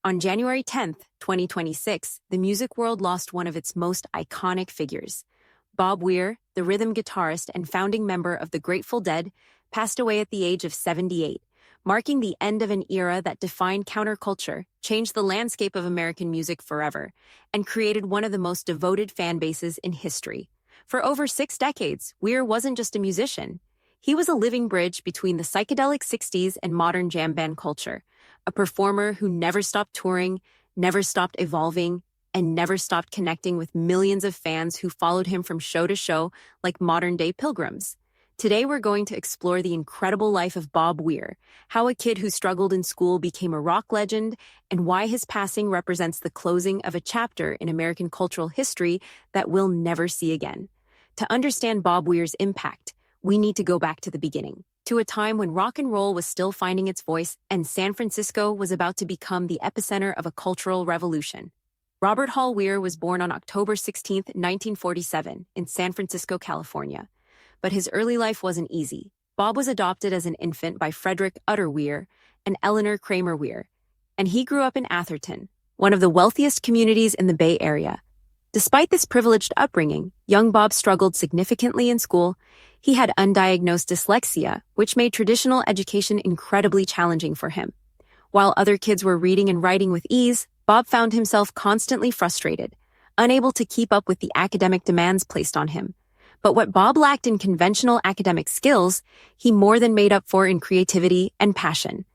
On January 10th, 2026, the music world lost one of its most iconic figures. Bob Weir, the rhythm guitarist and founding member of the Grateful Dead, passed away at the age of 78, marking the end of an era that defined counterculture, changed the landscape of American music forever, and created one of the most devoted fan bases in history. For over 6 decades, Weir wasn't just a musician. He was a living bridge between the psychedelic 60s and modern jam band culture, a performer who never stopped touring, never stopped evolving, and never stopped connecting with millions of fans who followed him from show to show like modern-day pilgrims. Today, we're going to explore the incredible life of Bob Weir, how a kid who struggled in school became a rock legend, and why his passing represents the closing of a chapter in American cultural history that we'll never see again. To understand Bob Weir's impact, we need to go back to the beginning, to a time when rock and roll was still finding its voice and San Francisco was about to become the epicenter of a cultural revolution. Robert Hall Weir was born on October 16, 1947, in San Francisco, California. But his early life wasn't easy. Bob was adopted as an infant by Frederick Utter Weir and Eleanor Kramer Weir, and he grew up in Atherton, one of the wealthiest communities in the Bay Area. Despite this privileged upbringing, young Bob struggled significantly in school. He had undiagnosed dyslexia, which made traditional education incredibly challenging for him. While other kids were reading and writing with ease, Bob found himself constantly frustrated, unable to keep up with the academic demands placed on him. But what Bob lacked in conventional academic skills, he more than made up for in creativity and passion.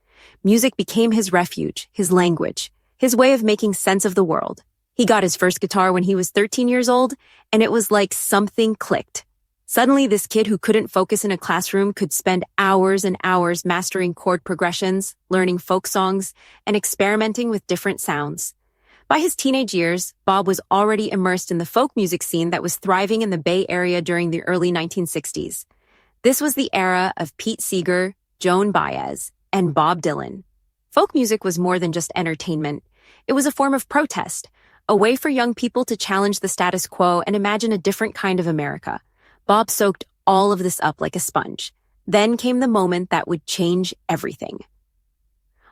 Music became his refuge, his language, his way of making sense of the world. He got his first guitar when he was 13 years old, and it was like something clicked. Suddenly, this kid who couldn't focus in a classroom could spend hours and hours mastering chord progressions, learning folk songs, and experimenting with different sounds. By his teenage years, Bob was already immersed in the folk music scene that was thriving in the Bay Area during the early 1960s. This was the era of Pete Seeger, Joan Baez, and Bob Dylan. Folk music was more than just entertainment. It was a form of protest, a way for young people to challenge the status quo and imagine a different kind of America. Bob soaked all of this up like a sponge. Then came the moment that would change everything.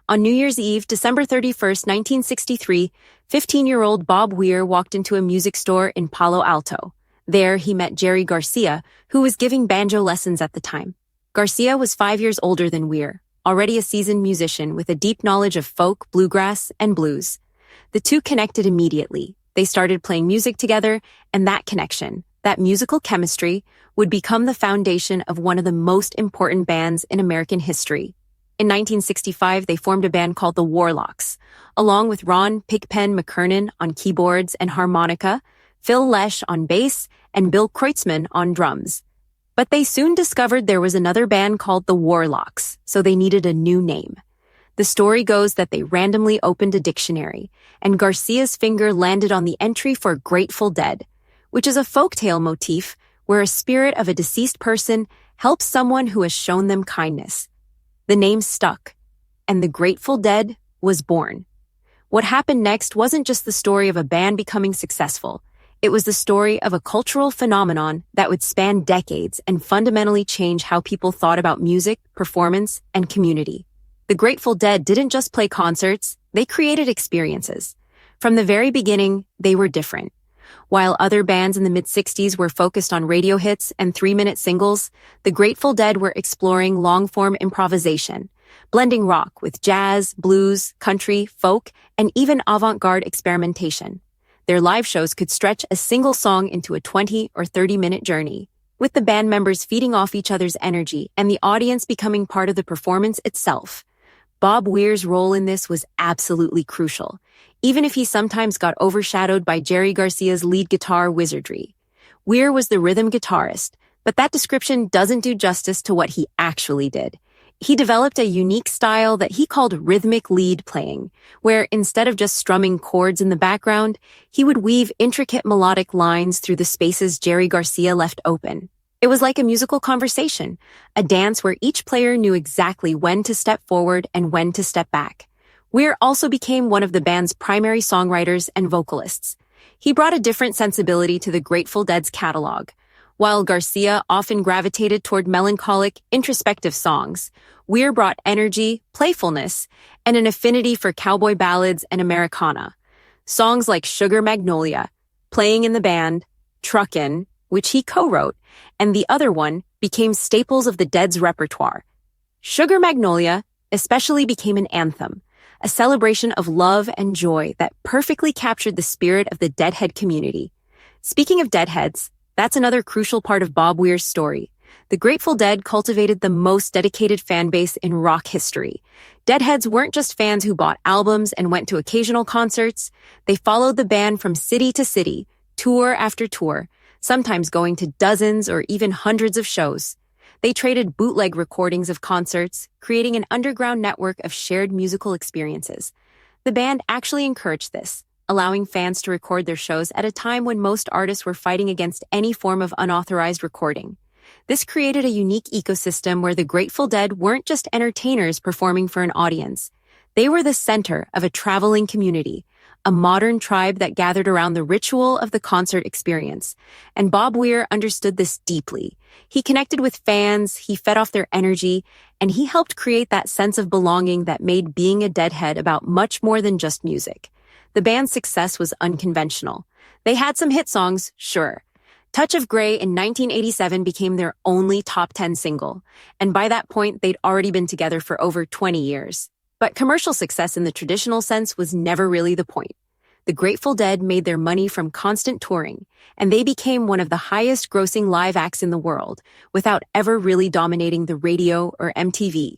On New Year's Eve, December 31st, 1963, 15-year-old Bob Weir walked into a music store in Palo Alto. There, he met Jerry Garcia, who was giving banjo lessons at the time. Garcia was 5 years older than Weir, already a seasoned musician with a deep knowledge of folk, bluegrass, and blues. The two connected immediately. They started playing music together, and that connection, that musical chemistry, would become the foundation of one of the most important bands in American history. In 1965, they formed a band called the Warlocks, along with Ron Pigpen McKernan on keyboards and harmonica, Phil Lesh on bass, and Bill Kreutzmann on drums. But they soon discovered there was another band called the Warlocks, so they needed a new name. The story goes that they randomly opened a dictionary, and Garcia's finger landed on the entry for Grateful Dead, which is a folktale motif where a spirit of a deceased person helps someone who has shown them kindness. The name stuck, and the Grateful Dead was born. What happened next wasn't just the story of a band becoming successful. It was the story of a cultural phenomenon that would span decades and fundamentally change how people thought about music, performance, and community. The Grateful Dead didn't just play concerts, they created experiences. From the very beginning, they were different. While other bands in the mid-60s were focused on radio hits and 3-minute singles, the Grateful Dead were exploring long-form improvisation, blending rock with jazz, blues, country, folk, and even avant-garde experimentation. Their live shows could stretch a single song into a 20 or 30-minute journey, with the band members feeding off each other's energy and the audience becoming part of the performance itself. Bob Weir's role in this was absolutely crucial, even if he sometimes got overshadowed by Jerry Garcia's lead guitar wizardry. Weir was the rhythm guitarist, but that description doesn't do justice to what he actually did. He developed a unique style that he called rhythmic lead playing, where instead of just strumming chords in the background, he would weave intricate melodic lines through the spaces Jerry Garcia left open. It was like a musical conversation, a dance where each player knew exactly when to step forward and when to step back. Weir also became one of the band's primary songwriters and vocalists. He brought a different sensibility to the Grateful Dead's catalog. While Garcia often gravitated toward melancholic, introspective songs, Weir brought energy, playfulness, and an affinity for cowboy ballads and Americana. Songs like Sugar Magnolia, Playing in the Band, Truckin', which he co-wrote, and the other one became staples of the Dead's repertoire. Sugar Magnolia especially became an anthem, a celebration of love and joy that perfectly captured the spirit of the Deadhead community. Speaking of Deadheads, that's another crucial part of Bob Weir's story. The Grateful Dead cultivated the most dedicated fan base in rock history. Deadheads weren't just fans who bought albums and went to occasional concerts. They followed the band from city to city, tour after tour, sometimes going to dozens or even hundreds of shows. They traded bootleg recordings of concerts, creating an underground network of shared musical experiences. The band actually encouraged this, allowing fans to record their shows at a time when most artists were fighting against any form of unauthorized recording. This created a unique ecosystem where the Grateful Dead weren't just entertainers performing for an audience. They were the center of a traveling community, a modern tribe that gathered around the ritual of the concert experience. And Bob Weir understood this deeply. He connected with fans, he fed off their energy, and he helped create that sense of belonging that made being a Deadhead about much more than just music. The band's success was unconventional. They had some hit songs, sure. Touch of Grey in 1987 became their only top 10 single, and by that point, they'd already been together for over 20 years. But commercial success in the traditional sense was never really the point. The Grateful Dead made their money from constant touring, and they became one of the highest-grossing live acts in the world, without ever really dominating the radio or MTV.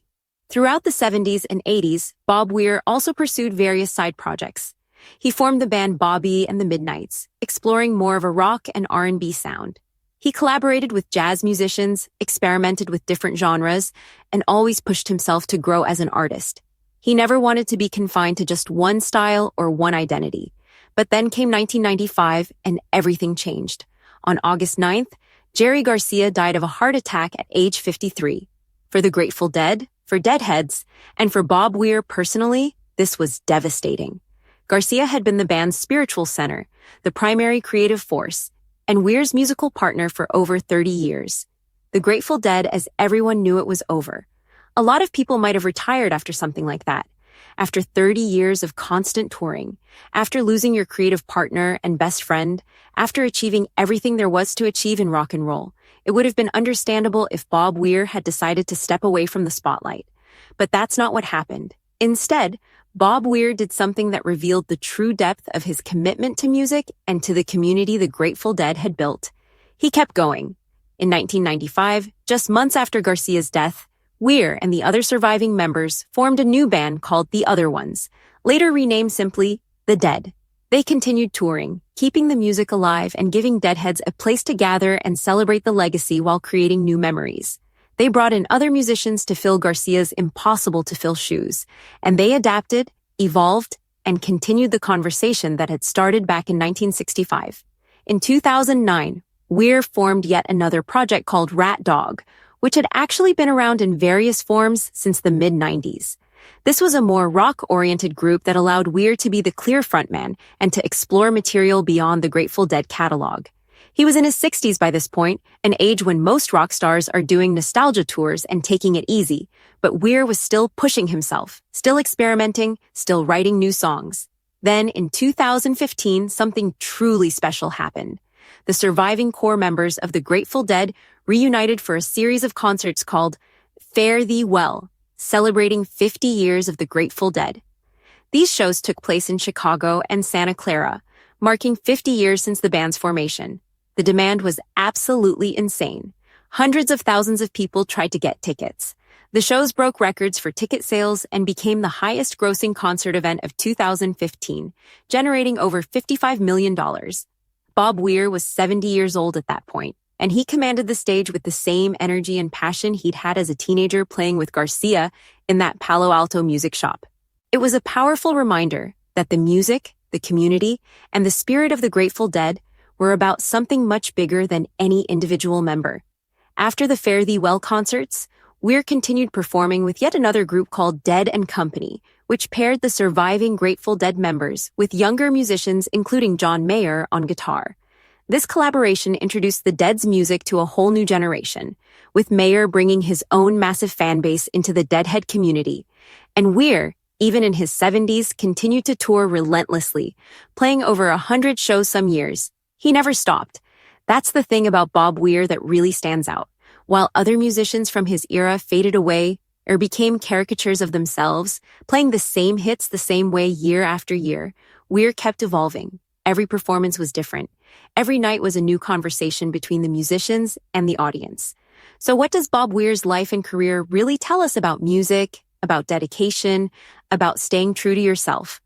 Throughout the 70s and 80s, Bob Weir also pursued various side projects. He formed the band Bobby and the Midnights, exploring more of a rock and R&B sound. He collaborated with jazz musicians, experimented with different genres, and always pushed himself to grow as an artist. He never wanted to be confined to just one style or one identity. But then came 1995, and everything changed. On August 9th, Jerry Garcia died of a heart attack at age 53. For the Grateful Dead, for Deadheads, and for Bob Weir personally, this was devastating. Garcia had been the band's spiritual center, the primary creative force, and Weir's musical partner for over 30 years. The Grateful Dead, as everyone knew it was over. A lot of people might have retired after something like that. After 30 years of constant touring, after losing your creative partner and best friend, after achieving everything there was to achieve in rock and roll, it would have been understandable if Bob Weir had decided to step away from the spotlight. But that's not what happened. Instead, Bob Weir did something that revealed the true depth of his commitment to music and to the community the Grateful Dead had built. He kept going. In 1995, just months after Garcia's death, Weir and the other surviving members formed a new band called The Other Ones, later renamed simply The Dead. They continued touring, keeping the music alive and giving Deadheads a place to gather and celebrate the legacy while creating new memories. They brought in other musicians to fill Garcia's impossible-to-fill shoes, and they adapted, evolved, and continued the conversation that had started back in 1965. In 2009, Weir formed yet another project called Rat Dog, which had actually been around in various forms since the mid-90s. This was a more rock-oriented group that allowed Weir to be the clear frontman and to explore material beyond the Grateful Dead catalog. He was in his 60s by this point, an age when most rock stars are doing nostalgia tours and taking it easy, but Weir was still pushing himself, still experimenting, still writing new songs. Then, in 2015, something truly special happened. The surviving core members of the Grateful Dead reunited for a series of concerts called Fare Thee Well, celebrating 50 years of the Grateful Dead. These shows took place in Chicago and Santa Clara, marking 50 years since the band's formation. The demand was absolutely insane. Hundreds of thousands of people tried to get tickets. The shows broke records for ticket sales and became the highest-grossing concert event of 2015, generating over $55 million. Bob Weir was 70 years old at that point, and he commanded the stage with the same energy and passion he'd had as a teenager playing with Garcia in that Palo Alto music shop. It was a powerful reminder that the music, the community, and the spirit of the Grateful Dead were about something much bigger than any individual member. After the Fare Thee Well concerts, Weir continued performing with yet another group called Dead and Company, which paired the surviving Grateful Dead members with younger musicians including John Mayer on guitar. This collaboration introduced the Dead's music to a whole new generation, with Mayer bringing his own massive fan base into the Deadhead community. And Weir, even in his 70s, continued to tour relentlessly, playing over 100 shows some years. He never stopped. That's the thing about Bob Weir that really stands out. While other musicians from his era faded away or became caricatures of themselves, playing the same hits the same way year after year, Weir kept evolving. Every performance was different. Every night was a new conversation between the musicians and the audience. So what does Bob Weir's life and career really tell us about music, about dedication, about staying true to yourself?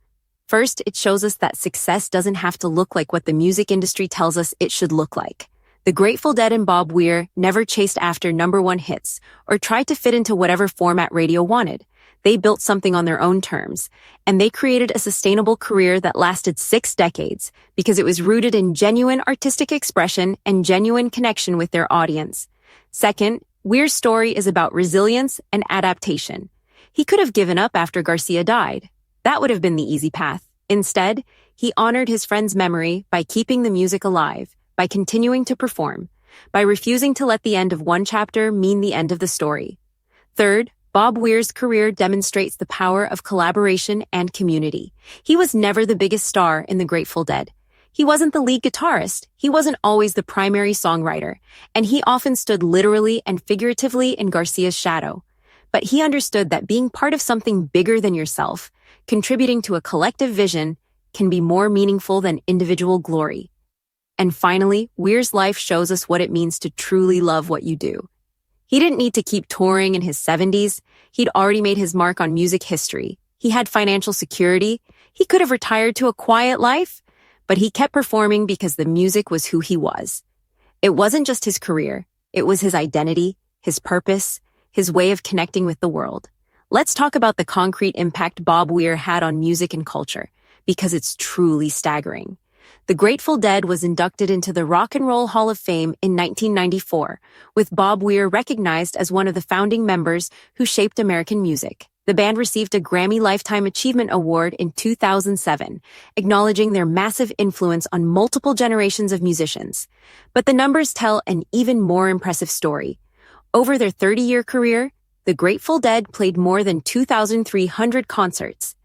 First, it shows us that success doesn't have to look like what the music industry tells us it should look like. The Grateful Dead and Bob Weir never chased after #1 hits or tried to fit into whatever format radio wanted. They built something on their own terms, and they created a sustainable career that lasted 6 decades because it was rooted in genuine artistic expression and genuine connection with their audience. Second, Weir's story is about resilience and adaptation. He could have given up after Garcia died. That would have been the easy path. Instead, he honored his friend's memory by keeping the music alive, by continuing to perform, by refusing to let the end of one chapter mean the end of the story. Third, Bob Weir's career demonstrates the power of collaboration and community. He was never the biggest star in the Grateful Dead. He wasn't the lead guitarist. He wasn't always the primary songwriter, and he often stood literally and figuratively in Garcia's shadow. But he understood that being part of something bigger than yourself, contributing to a collective vision, can be more meaningful than individual glory. And finally, Weir's life shows us what it means to truly love what you do. He didn't need to keep touring in his 70s. He'd already made his mark on music history. He had financial security. He could have retired to a quiet life, but he kept performing because the music was who he was. It wasn't just his career. It was his identity, his purpose, his way of connecting with the world. Let's talk about the concrete impact Bob Weir had on music and culture, because it's truly staggering. The Grateful Dead was inducted into the Rock and Roll Hall of Fame in 1994, with Bob Weir recognized as one of the founding members who shaped American music. The band received a Grammy Lifetime Achievement Award in 2007, acknowledging their massive influence on multiple generations of musicians. But the numbers tell an even more impressive story. Over their 30-year career, the Grateful Dead played more than 2,300 concerts.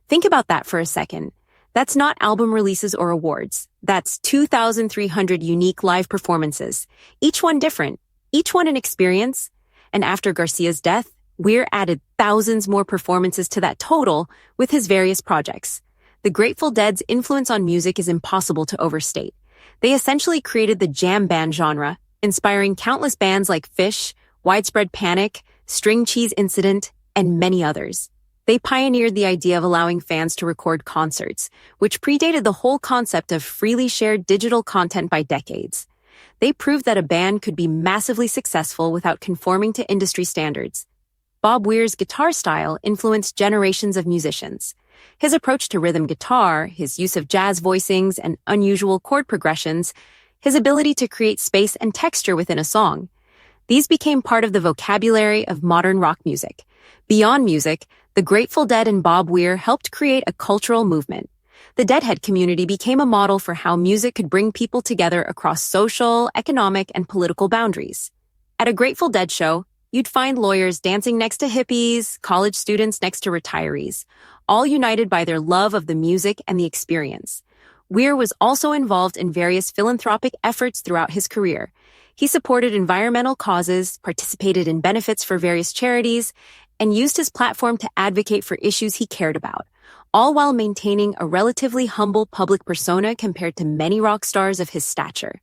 Think about that for a second. That's not album releases or awards. That's 2,300 unique live performances, each one different, each one an experience. And after Garcia's death, Weir added thousands more performances to that total with his various projects. The Grateful Dead's influence on music is impossible to overstate. They essentially created the jam band genre, inspiring countless bands like Phish, Widespread Panic, String Cheese Incident, and many others. They pioneered the idea of allowing fans to record concerts, which predated the whole concept of freely shared digital content by decades. They proved that a band could be massively successful without conforming to industry standards. Bob Weir's guitar style influenced generations of musicians. His approach to rhythm guitar, his use of jazz voicings and unusual chord progressions, his ability to create space and texture within a song. These became part of the vocabulary of modern rock music. Beyond music, the Grateful Dead and Bob Weir helped create a cultural movement. The Deadhead community became a model for how music could bring people together across social, economic, and political boundaries. At a Grateful Dead show, you'd find lawyers dancing next to hippies, college students next to retirees, all united by their love of the music and the experience. Weir was also involved in various philanthropic efforts throughout his career. He supported environmental causes, participated in benefits for various charities, and used his platform to advocate for issues he cared about, all while maintaining a relatively humble public persona compared to many rock stars of his stature.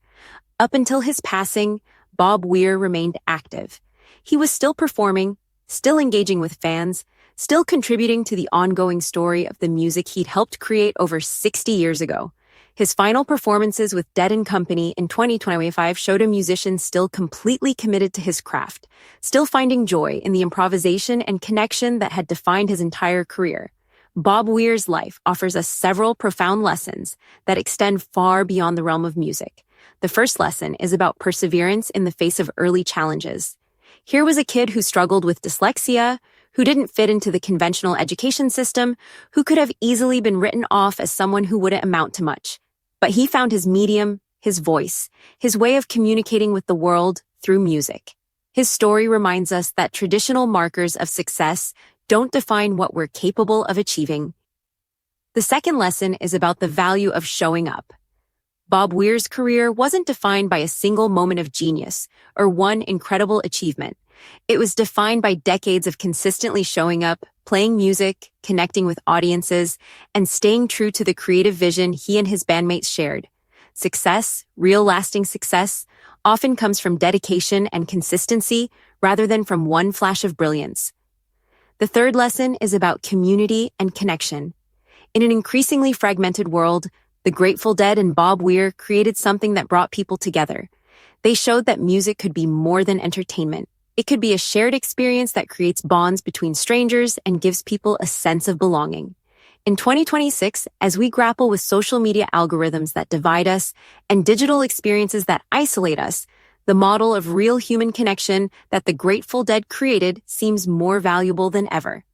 Up until his passing, Bob Weir remained active. He was still performing, still engaging with fans, still contributing to the ongoing story of the music he'd helped create over 60 years ago. His final performances with Dead & Company in 2025 showed a musician still completely committed to his craft, still finding joy in the improvisation and connection that had defined his entire career. Bob Weir's life offers us several profound lessons that extend far beyond the realm of music. The first lesson is about perseverance in the face of early challenges. Here was a kid who struggled with dyslexia, who didn't fit into the conventional education system, who could have easily been written off as someone who wouldn't amount to much. But he found his medium, his voice, his way of communicating with the world through music. His story reminds us that traditional markers of success don't define what we're capable of achieving. The second lesson is about the value of showing up. Bob Weir's career wasn't defined by a single moment of genius or one incredible achievement. It was defined by decades of consistently showing up, playing music, connecting with audiences, and staying true to the creative vision he and his bandmates shared. Success, real lasting success, often comes from dedication and consistency rather than from one flash of brilliance. The third lesson is about community and connection. In an increasingly fragmented world, the Grateful Dead and Bob Weir created something that brought people together. They showed that music could be more than entertainment. It could be a shared experience that creates bonds between strangers and gives people a sense of belonging. In 2026, as we grapple with social media algorithms that divide us and digital experiences that isolate us, the model of real human connection that the Grateful Dead created seems more valuable than ever.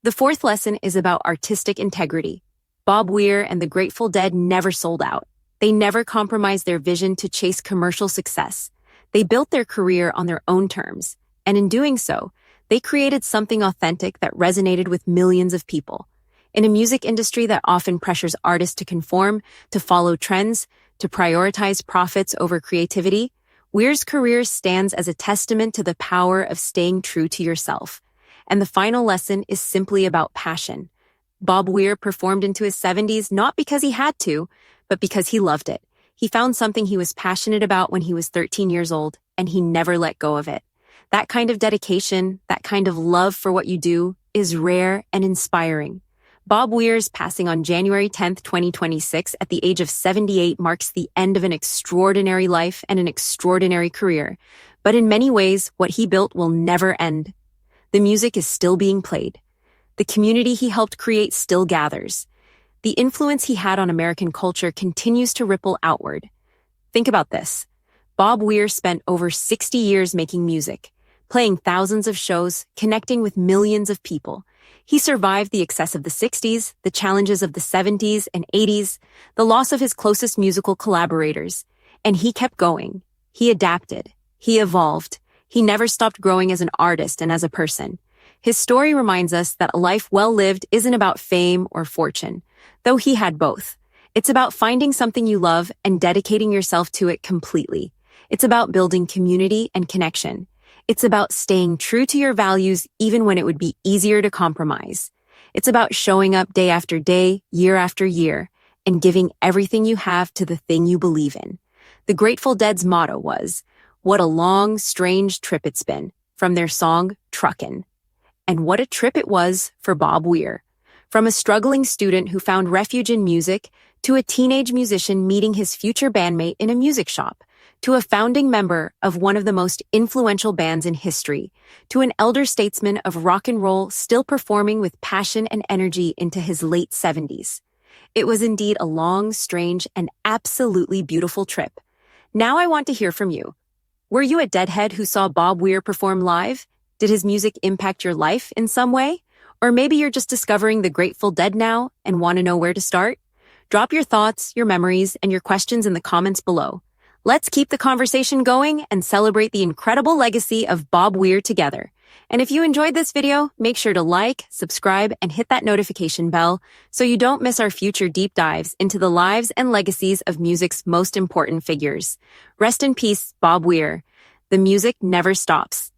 The fourth lesson is about artistic integrity. Bob Weir and the Grateful Dead never sold out. They never compromised their vision to chase commercial success. They built their career on their own terms, and in doing so, they created something authentic that resonated with millions of people. In a music industry that often pressures artists to conform, to follow trends, to prioritize profits over creativity, Weir's career stands as a testament to the power of staying true to yourself. And the final lesson is simply about passion. Bob Weir performed into his 70s not because he had to, but because he loved it. He found something he was passionate about when he was 13 years old, and he never let go of it. That kind of dedication, that kind of love for what you do, is rare and inspiring. Bob Weir's passing on January 10th, 2026, at the age of 78 marks the end of an extraordinary life and an extraordinary career. But in many ways, what he built will never end. The music is still being played. The community he helped create still gathers. The influence he had on American culture continues to ripple outward. Think about this. Bob Weir spent over 60 years making music, playing thousands of shows, connecting with millions of people. He survived the excess of the 60s, the challenges of the 70s and 80s, the loss of his closest musical collaborators. And he kept going. He adapted. He evolved. He never stopped growing as an artist and as a person. His story reminds us that a life well lived isn't about fame or fortune, though he had both. It's about finding something you love and dedicating yourself to it completely. It's about building community and connection. It's about staying true to your values even when it would be easier to compromise. It's about showing up day after day, year after year, and giving everything you have to the thing you believe in. The Grateful Dead's motto was, "What a long, strange trip it's been," from their song, Truckin'. And what a trip it was for Bob Weir. From a struggling student who found refuge in music, to a teenage musician meeting his future bandmate in a music shop, to a founding member of one of the most influential bands in history, to an elder statesman of rock and roll still performing with passion and energy into his late 70s. It was indeed a long, strange, and absolutely beautiful trip. Now I want to hear from you. Were you a Deadhead who saw Bob Weir perform live? Did his music impact your life in some way? Or maybe you're just discovering the Grateful Dead now and want to know where to start? Drop your thoughts, your memories, and your questions in the comments below. Let's keep the conversation going and celebrate the incredible legacy of Bob Weir together. And if you enjoyed this video, make sure to like, subscribe, and hit that notification bell so you don't miss our future deep dives into the lives and legacies of music's most important figures. Rest in peace, Bob Weir. The music never stops.